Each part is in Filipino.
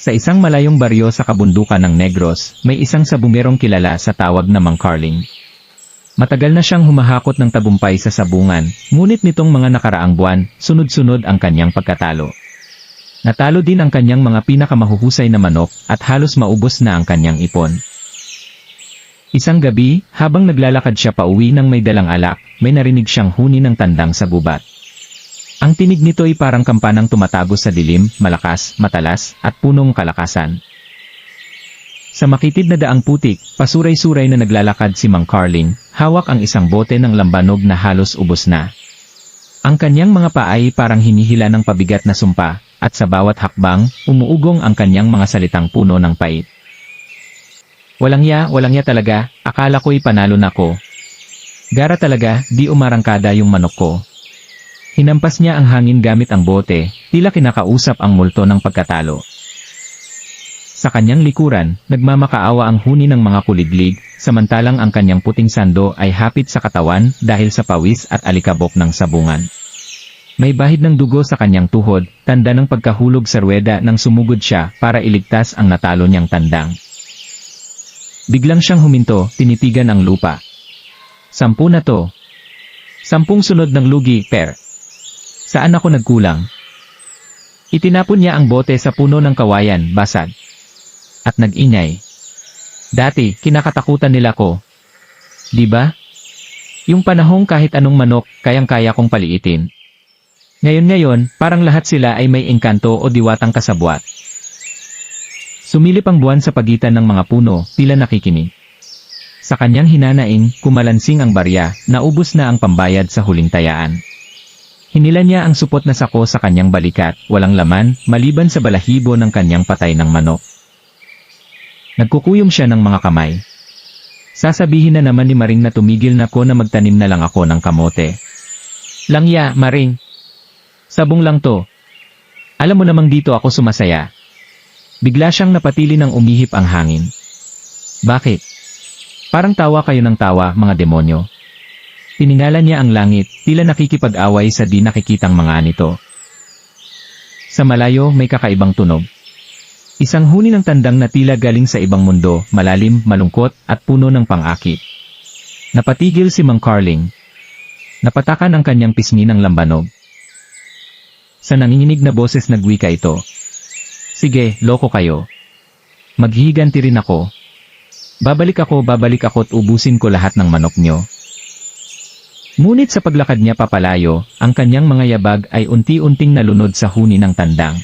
Sa isang malayong baryo sa kabundukan ng Negros, may isang sabumerong kilala sa tawag na Mang Carling. Matagal na siyang humahakot ng tagumpay sa sabungan, ngunit nitong mga nakaraang buwan, sunod-sunod ang kanyang pagkatalo. Natalo din ang kanyang mga pinakamahuhusay na manok at halos maubos na ang kanyang ipon. Isang gabi, habang naglalakad siya pauwi ng may dalang alak, may narinig siyang huni ng tandang sa gubat. Ang tinig nito ay parang kampanang tumatagos sa dilim, malakas, matalas, at punong kalakasan. Sa makitid na daang putik, pasuray-suray na naglalakad si Mang Carling, hawak ang isang bote ng lambanog na halos ubos na. Ang kanyang mga paa ay parang hinihila ng pabigat na sumpa, at sa bawat hakbang, umuugong ang kanyang mga salitang puno ng pait. Walang ya talaga, akala ko'y panalo na ko. Gara talaga, di umarangkada yung manok ko. Hinampas niya ang hangin gamit ang bote, tila kinakausap ang multo ng pagkatalo. Sa kanyang likuran, nagmamakaawa ang huni ng mga kuliglig, samantalang ang kanyang puting sando ay hapit sa katawan dahil sa pawis at alikabok ng sabungan. May bahid ng dugo sa kanyang tuhod, tanda ng pagkahulog sa ruweda nang sumugod siya para iligtas ang natalo niyang tandang. Biglang siyang huminto, tinitigan ang lupa. 10 na to. 10 sunod ng lugi, per. Saan ako nagkulang? Itinapon niya ang bote sa puno ng kawayan, basag. At nag-ingay. Dati, kinakatakutan nila ko. Diba? Yung panahong kahit anong manok, kayang-kaya kong paliitin. Ngayon, parang lahat sila ay may engkanto o diwatang kasabwat. Sumilip ang buwan sa pagitan ng mga puno, tila nakikinig. Sa kanyang hinanaing, kumalansing ang barya, naubos na ang pambayad sa huling tayaan. Hinila niya ang supot na sako sa kanyang balikat, walang laman, maliban sa balahibo ng kanyang patay ng manok. Nagkukuyom siya ng mga kamay. Sasabihin na naman ni Maring na tumigil na ko na magtanim na lang ako ng kamote. Langya, Maring. Sabong lang to. Alam mo namang dito ako sumasaya. Bigla siyang napatili ng umihip ang hangin. Bakit? Parang tawa kayo ng tawa, mga demonyo. Tiningala niya ang langit, tila nakikipag-away sa di nakikitang mga anito. Sa malayo may kakaibang tunog. Isang huni ng tandang na tila galing sa ibang mundo, malalim, malungkot, at puno ng pang-akit. Napatigil si Mang Carling. Napatakan ang kanyang pisngi ng lambanog. Sa nanginginig na boses nagwika ito. Sige, loko kayo. Maghihiganti rin ako. Babalik ako at ubusin ko lahat ng manok nyo. Ngunit sa paglakad niya papalayo, ang kanyang mga yabag ay unti-unting nalunod sa huni ng tandang.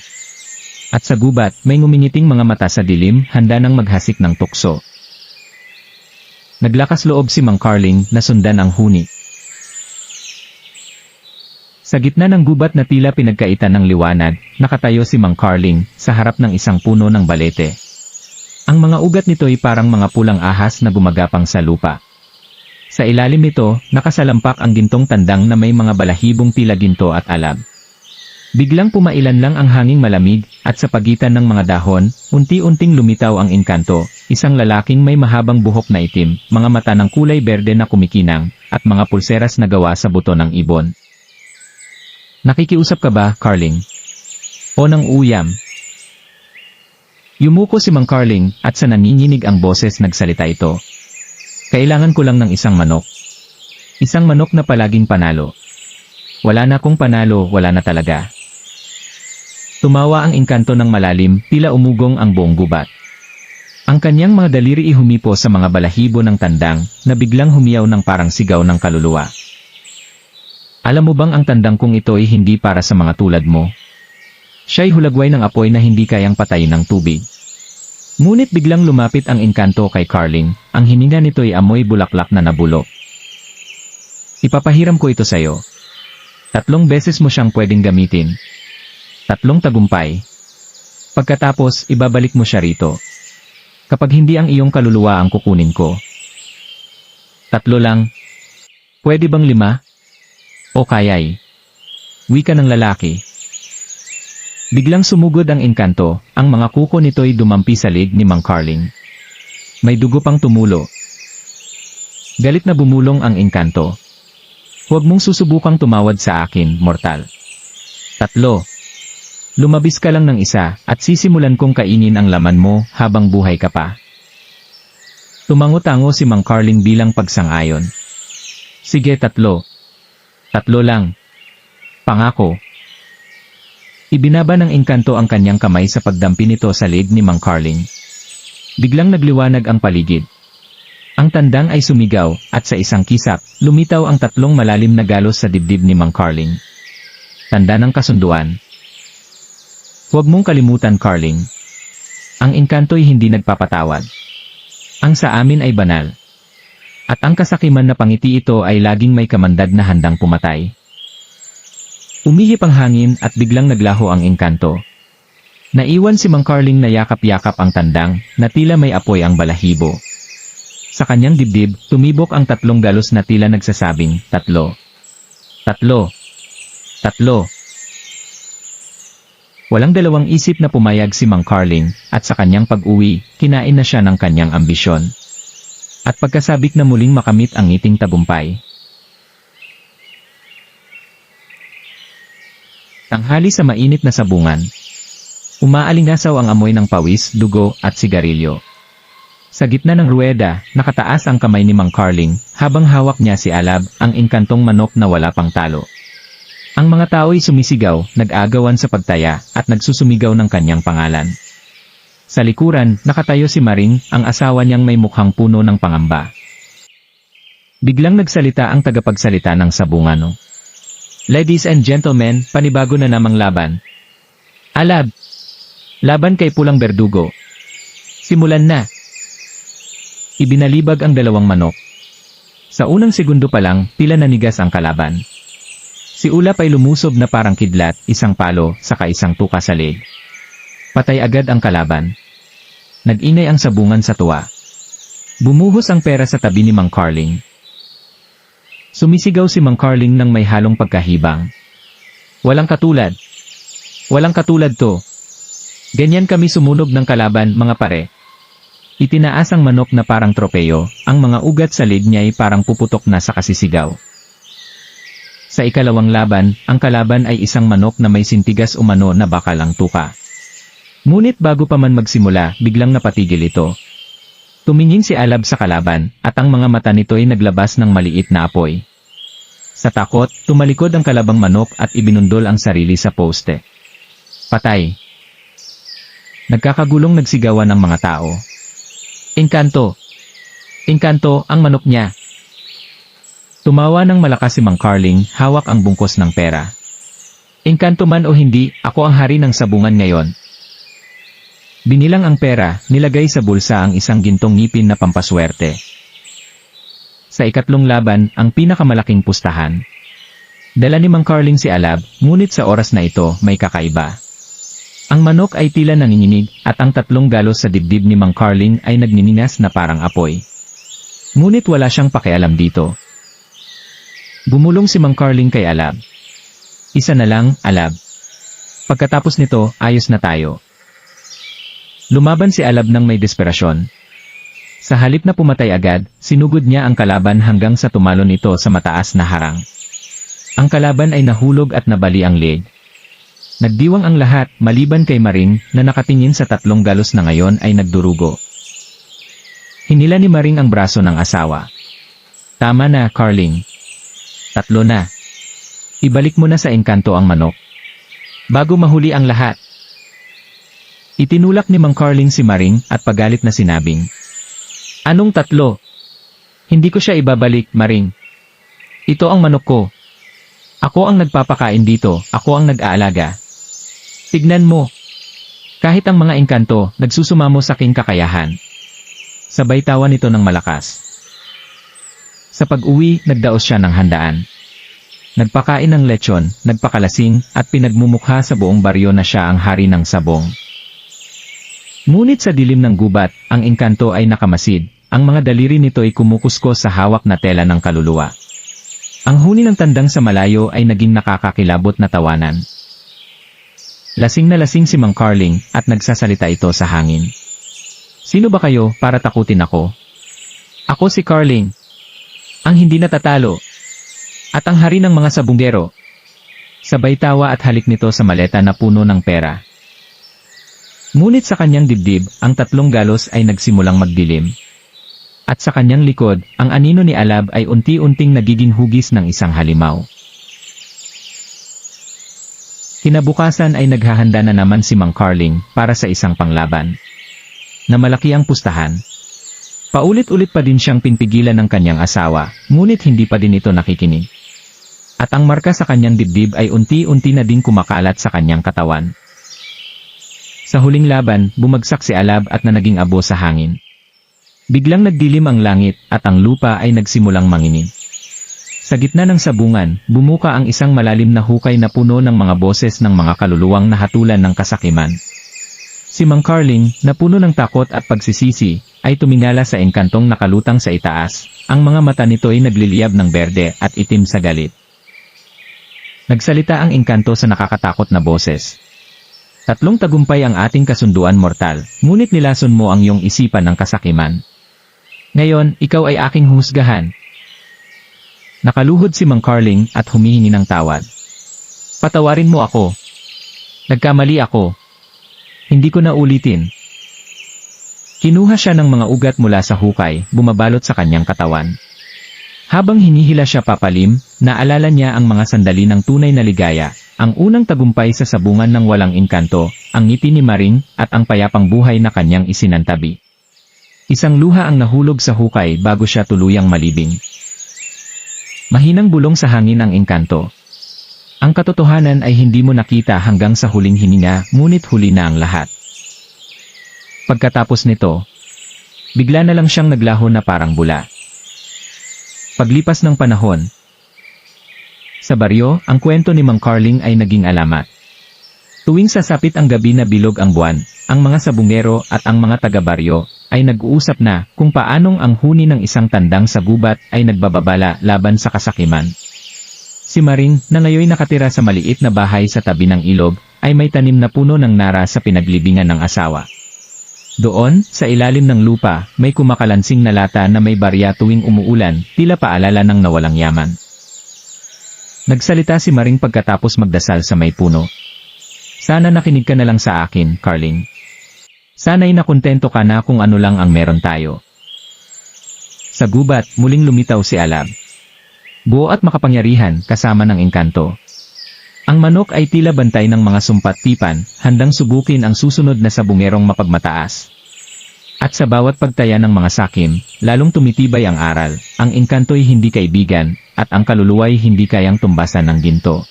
At sa gubat, may ngumingiting mga mata sa dilim, handa nang maghasik ng tukso. Naglakas loob si Mang Carling na sundan ang huni. Sa gitna ng gubat na tila pinagkaitan ng liwanag, nakatayo si Mang Carling sa harap ng isang puno ng balete. Ang mga ugat nito ay parang mga pulang ahas na gumagapang sa lupa. Sa ilalim nito, nakasalampak ang gintong tandang na may mga balahibong tila ginto at alab. Biglang pumailan lang ang hanging malamig, at sa pagitan ng mga dahon, unti-unting lumitaw ang engkanto, isang lalaking may mahabang buhok na itim, mga mata ng kulay berde na kumikinang, at mga pulseras na gawa sa buto ng ibon. Nakikiusap ka ba, Carling? O ng uyam? Yumuko si Mang Carling, at sa nanginginig ang boses nagsalita ito. Kailangan ko lang ng isang manok. Isang manok na palaging panalo. Wala na kong panalo, wala na talaga. Tumawa ang engkanto ng malalim, tila umugong ang buong gubat. Ang kanyang mga daliri humipo sa mga balahibo ng tandang, na biglang humiyaw ng parang sigaw ng kaluluwa. Alam mo bang ang tandang kong ito ay hindi para sa mga tulad mo? Siya'y hulagway ng apoy na hindi kayang patayin ng tubig. Ngunit biglang lumapit ang engkanto kay Carling, ang hininga nito'y amoy bulaklak na nabulok. Ipapahiram ko ito sa'yo. 3 beses mo siyang pwedeng gamitin. 3 tagumpay. Pagkatapos, ibabalik mo siya rito. Kapag hindi ang iyong kaluluwa ang kukunin ko. 3 lang. Pwede bang 5? O kaya'y? Wika ng lalaki. Biglang sumugod ang engkanto, ang mga kuko nito'y dumampi sa leg ni Mang Carling. May dugo pang tumulo. Galit na bumulong ang engkanto. Huwag mong susubukang tumawad sa akin, mortal. 3. Lumabis ka lang ng isa at sisimulan kong kainin ang laman mo habang buhay ka pa. Tumango-tango si Mang Carling bilang pagsang-ayon. Sige, 3. 3 lang. Pangako. Ibinaba ng engkanto ang kanyang kamay sa pagdampi nito sa leeg ni Mang Carling. Biglang nagliwanag ang paligid. Ang tandang ay sumigaw, at sa isang kisap, lumitaw ang 3 malalim na galos sa dibdib ni Mang Carling. Tanda ng kasunduan. Huwag mong kalimutan, Carling. Ang engkanto'y hindi nagpapatawad. Ang sa amin ay banal. At ang kasakiman na pangiti ito ay laging may kamandag na handang pumatay. Umihip ang hangin at biglang naglaho ang engkanto. Naiwan si Mang Carling na yakap-yakap ang tandang, na tila may apoy ang balahibo. Sa kanyang dibdib, tumibok ang 3 galos na tila nagsasabing, 3. 3. 3. Walang dalawang isip na pumayag si Mang Carling, at sa kanyang pag-uwi, kinain na siya ng kanyang ambisyon. At pagkasabik na muling makamit ang ngiting tagumpay. Tanghali sa mainit na sabungan. Umaalingasaw ang amoy ng pawis, dugo, at sigarilyo. Sa gitna ng ruweda, nakataas ang kamay ni Mang Carling, habang hawak niya si Alab, ang engkantong manok na wala pang talo. Ang mga tao'y sumisigaw, nag-aagawan sa pagtaya, at nagsusumigaw ng kanyang pangalan. Sa likuran, nakatayo si Maring, ang asawa niyang may mukhang puno ng pangamba. Biglang nagsalita ang tagapagsalita ng sabungano. Ladies and gentlemen, panibago na namang laban. Alab! Laban kay Pulang Berdugo. Simulan na! Ibinalibag ang 2 manok. Sa unang segundo pa lang, tila nanigas ang kalaban. Si Ulap ay lumusob na parang kidlat, isang palo, saka isang tuka sa leeg. Patay agad ang kalaban. Nag-ingay ang sabungan sa tuwa. Bumuhos ang pera sa tabi ni Mang Carling. Sumisigaw si Mang Carling ng may halong pagkahibang. Walang katulad. Walang katulad to. Ganyan kami sumunog ng kalaban, mga pare. Itinaas ang manok na parang tropeyo, ang mga ugat sa leeg niya ay parang puputok na sa kasisigaw. Sa ikalawang laban, ang kalaban ay isang manok na may sintigas umano na bakal ang tuka. Ngunit bago pa man magsimula, biglang napatigil ito. Tumingin si Alab sa kalaban, at ang mga mata nito ay naglabas ng maliit na apoy. Sa takot, tumalikod ang kalabang manok at ibinundol ang sarili sa poste. Patay. Nagkakagulong nagsigawan ng mga tao. Engkanto! Engkanto, ang manok niya! Tumawa ng malakas si Mang Carling, hawak ang bungkos ng pera. Engkanto man o hindi, ako ang hari ng sabungan ngayon. Binilang ang pera, nilagay sa bulsa ang isang gintong ngipin na pampaswerte. Sa ikatlong laban, ang pinakamalaking pustahan. Dala ni Mang Carling si Alab, ngunit sa oras na ito, may kakaiba. Ang manok ay tila nanginginig, at ang 3 galos sa dibdib ni Mang Carling ay nagnininas na parang apoy. Ngunit wala siyang pakialam dito. Bumulong si Mang Carling kay Alab. Isa na lang, Alab. Pagkatapos nito, ayos na tayo. Lumaban si Alab ng may desperasyon. Sa halip na pumatay agad, sinugod niya ang kalaban hanggang sa tumalon ito sa mataas na harang. Ang kalaban ay nahulog at nabali ang leeg. Nagdiwang ang lahat, maliban kay Maring, na nakatingin sa 3 galos na ngayon ay nagdurugo. Hinila ni Maring ang braso ng asawa. Tama na, Carling. 3 na. Ibalik mo na sa engkanto ang manok. Bago mahuli ang lahat. Itinulak ni Mang Carling si Maring at pagalit na sinabing, Anong 3? Hindi ko siya ibabalik, Maring. Ito ang manok ko. Ako ang nagpapakain dito, ako ang nag-aalaga. Tignan mo. Kahit ang mga engkanto, nagsusumamo sa aking kakayahan. Sabay tawa nito ng malakas. Sa pag-uwi, nagdaos siya ng handaan. Nagpakain ng lechon, nagpakalasing, at pinagmumukha sa buong baryo na siya ang hari ng sabong. Ngunit sa dilim ng gubat, ang engkanto ay nakamasid, ang mga daliri nito ay kumukuskos sa hawak na tela ng kaluluwa. Ang huni ng tandang sa malayo ay naging nakakakilabot na tawanan. Lasing na lasing si Mang Carling, at nagsasalita ito sa hangin. Sino ba kayo para takutin ako? Ako si Carling. Ang hindi natatalo. At ang hari ng mga sabunggero. Sabay tawa at halik nito sa maleta na puno ng pera. Ngunit sa kanyang dibdib, ang tatlong galos ay nagsimulang magdilim. At sa kanyang likod, ang anino ni Alab ay unti-unting nagiging hugis ng isang halimaw. Kinabukasan ay naghahanda na naman si Mang Carling para sa isang panglaban. Na malaki ang pustahan. Paulit-ulit pa din siyang pinpigilan ng kanyang asawa, ngunit hindi pa din ito nakikinig. At ang marka sa kanyang dibdib ay unti-unti na ding kumakalat sa kanyang katawan. Sa huling laban, bumagsak si Alab at na naging abo sa hangin. Biglang nagdilim ang langit at ang lupa ay nagsimulang manginig. Sa gitna ng sabungan, bumuka ang isang malalim na hukay na puno ng mga boses ng mga kaluluwang nahatulan ng kasakiman. Si Mang Carling, na puno ng takot at pagsisisi, ay tumingala sa engkantong nakalutang sa itaas. Ang mga mata nito ay nagliliyab ng berde at itim sa galit. Nagsalita ang engkanto sa nakakatakot na boses. 3 tagumpay ang ating kasunduan mortal, ngunit nilason mo ang iyong isipan ng kasakiman. Ngayon, ikaw ay aking husgahan. Nakaluhod si Mang Carling at humihingi ng tawad. Patawarin mo ako. Nagkamali ako. Hindi ko na ulitin. Kinuha siya ng mga ugat mula sa hukay, bumabalot sa kanyang katawan. Habang hinihila siya papalim, naalala niya ang mga sandali ng tunay na ligaya, ang unang tagumpay sa sabungan ng walang engkanto, ang ngiti ni Maring, at ang payapang buhay na kanyang isinantabi. Isang luha ang nahulog sa hukay bago siya tuluyang malibing. Mahinang bulong sa hangin ang engkanto. Ang katotohanan ay hindi mo nakita hanggang sa huling hininga, ngunit huli na ang lahat. Pagkatapos nito, bigla na lang siyang naglaho na parang bula. Paglipas ng panahon, sa baryo, ang kwento ni Mang Carling ay naging alamat. Tuwing sasapit ang gabi na bilog ang buwan, ang mga sabungero at ang mga taga-baryo ay nag-uusap na kung paanong ang huni ng isang tandang sa gubat ay nagbababala laban sa kasakiman. Si Maring, na ngayon nakatira sa maliit na bahay sa tabi ng ilog, ay may tanim na puno ng nara sa pinaglibingan ng asawa. Doon, sa ilalim ng lupa, may kumakalansing na lata na may barya tuwing umuulan, tila paalala ng nawalang yaman. Nagsalita si Maring pagkatapos magdasal sa may puno. Sana nakinig ka na lang sa akin, Carling. Sana'y nakontento ka na kung ano lang ang meron tayo. Sa gubat, muling lumitaw si Alab. Buo at makapangyarihan, kasama ng engkanto. Ang manok ay tila bantay ng mga sumpat-tipan, handang subukin ang susunod na sabungerong mapagmataas. At sa bawat pagtaya ng mga sakim, lalong tumitibay ang aral, ang engkanto'y hindi kaibigan, at ang kaluluwa'y hindi kayang tumbasan ng ginto.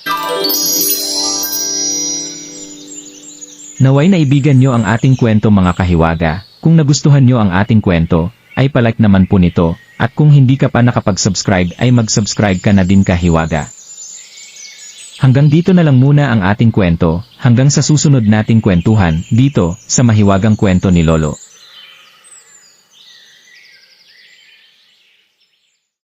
Naway naibigan nyo ang ating kwento mga kahiwaga. Kung nagustuhan nyo ang ating kwento, ay palike naman po nito, at kung hindi ka pa nakapag-subscribe ay mag-subscribe ka na din kahiwaga. Hanggang dito na lang muna ang ating kwento, hanggang sa susunod nating kwentuhan, dito, sa Mahiwagang Kwento ni Lolo.